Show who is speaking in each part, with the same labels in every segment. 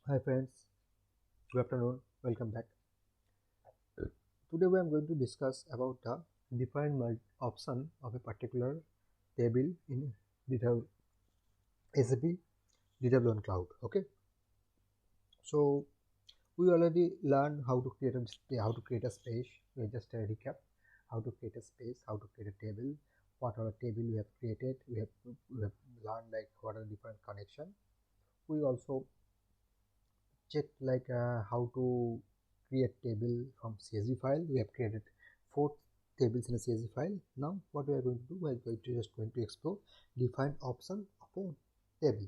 Speaker 1: Hi friends, good afternoon, welcome back. Today we are going to discuss about the different option of a particular table in data SAP Data Warehouse Cloud. Okay, so we already learned how to create a space. We just a recap how to create a space, how to create a table, what are the table we have created. We have learned like what are different connection. We also checked like how to create table from CSV file. We have created 4 tables in a CSV file. Now what we are going to do, we are going to explore different option of a table.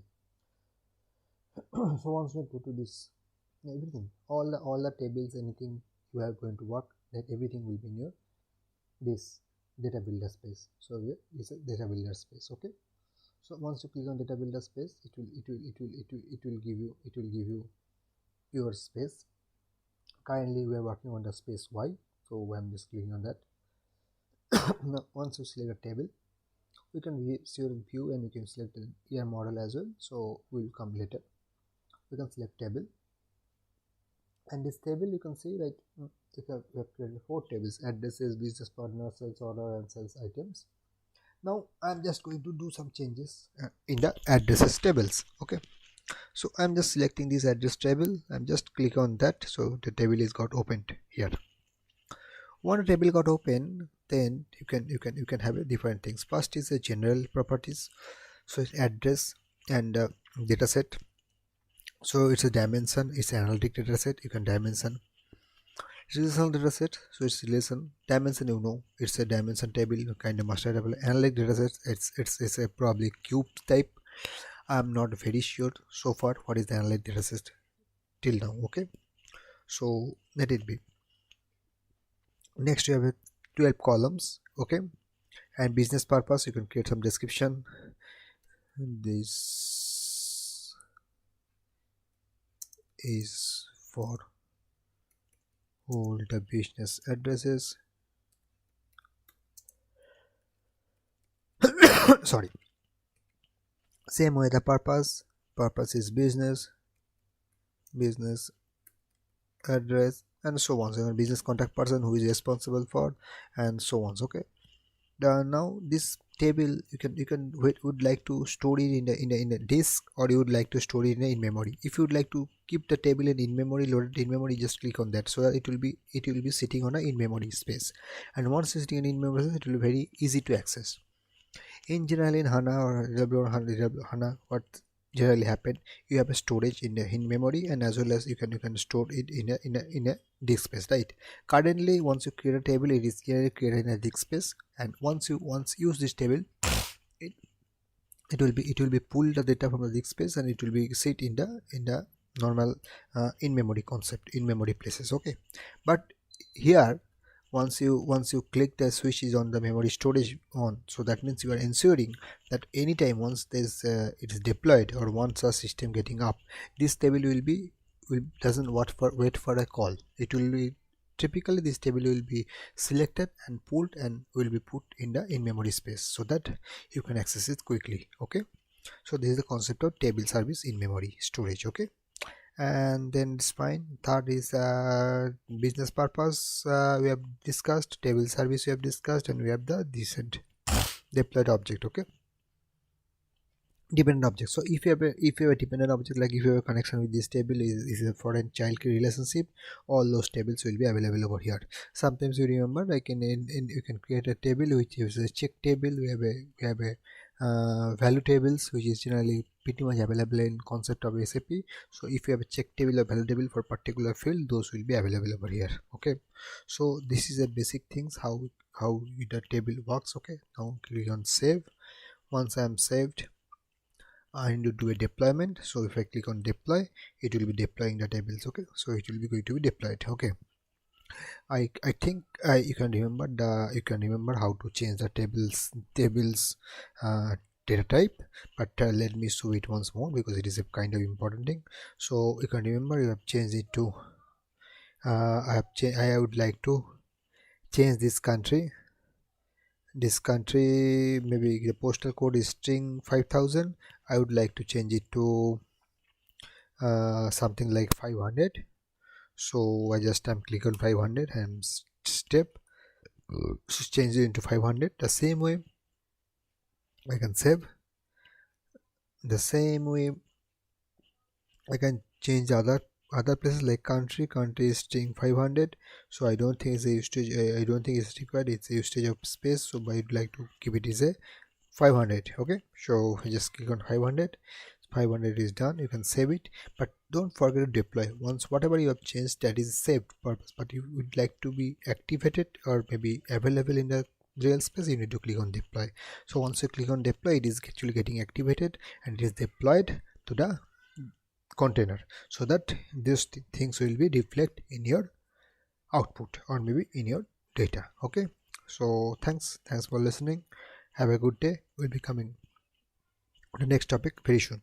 Speaker 1: So once we go to this, everything, all the tables, anything you are going to work, that everything will be in your this data builder space. So here is a data builder space. Okay, so once you click on data builder space, it will give you your space. Currently we are working on the space Y, so I'm just clicking on that. Now once you select a table, you can see your view and you can select the ER model as well, so we'll come later. You can select table, and this table you can see like we have created 4 tables: addresses, business partner, sales order, and sales items. Now I'm just going to do some changes in the addresses tables. Okay, so I'm just selecting this address table. I'm just click on that, so the table is got opened here. When a table got open, then you can have different things. First is the general properties, so it's address and data set. So it's a dimension, it's an analytic data set. You can dimension relational data set, so it's relation dimension, it's a dimension table, kind of master table. Analytic data set, it's a probably cube type. I'm not very sure so far what is the analytic data set till now. Okay, so let it be. Next you have 12 columns. Okay, and business purpose, you can create some description. This is for all the business addresses. Sorry. Same way the purpose is business address, and so on. So business contact person who is responsible for, and so on. Okay, now this table would like to store it in a disk, or you would like to store it in memory. If you would like to keep the table in memory, loaded in memory, just click on that, so that it will be sitting on a in memory space. And once it's sitting in memory space, it will be very easy to access. In general, in HANA or HANA, what generally happen, you have a storage in the in memory, and as well as you can store it in a disk space, right? Currently, once you create a table, it is generally created in a disk space, and once use this table, it, it will be pull the data from the disk space, and it will be sit in the normal in memory concept, in memory places. Okay, but here, once you click the switch is on the memory storage on, so that means you are ensuring that anytime once there's it is deployed, or once a system getting up, this table will doesn't wait for a call. It will be typically, this table will be selected and pulled and will be put in the in memory space, so that you can access it quickly. Okay, so this is the concept of table service in memory storage. Okay, and then it's fine. Third is business purpose, we have discussed. Table service we have discussed, and we have the decent deployed object. Okay, dependent object. So if you have a dependent object, like if you have a connection with this table, is a foreign child relationship, all those tables will be available over here. Sometimes you remember, like in you can create a table which is a check table. We have a value tables, which is generally pretty much available in concept of SAP. So if you have a check table or value table for particular field, those will be available over here. Okay, so this is a basic things how the table works. Okay, now click on save. Once I am saved, I need to do a deployment. So if I click on deploy, it will be deploying the tables. Okay, so it will be going to be deployed. Okay, I think you can remember how to change the tables data type, but let me show it once more, because it is a kind of important thing. So you can remember, you have changed it to I would like to change this country. Maybe the postal code is string 5000. I would like to change it to something like 500. So I just click on 500 and step change it into 500. The same way I can save. The same way I can change other places like country is staying 500. So I don't think it's a usage, I don't think it's required, it's a usage of space, so I would like to keep it as a 500. Okay, so I just click on 500. 500 is done. You can save it, but don't forget to deploy. Once whatever you have changed, that is saved purpose, but you would like to be activated or maybe available in the real space, you need to click on deploy. So once you click on deploy, it is actually getting activated and it is deployed to the container, so that these things will be reflect in your output or maybe in your data. Okay, so thanks for listening. Have a good day. We'll be coming to the next topic very soon.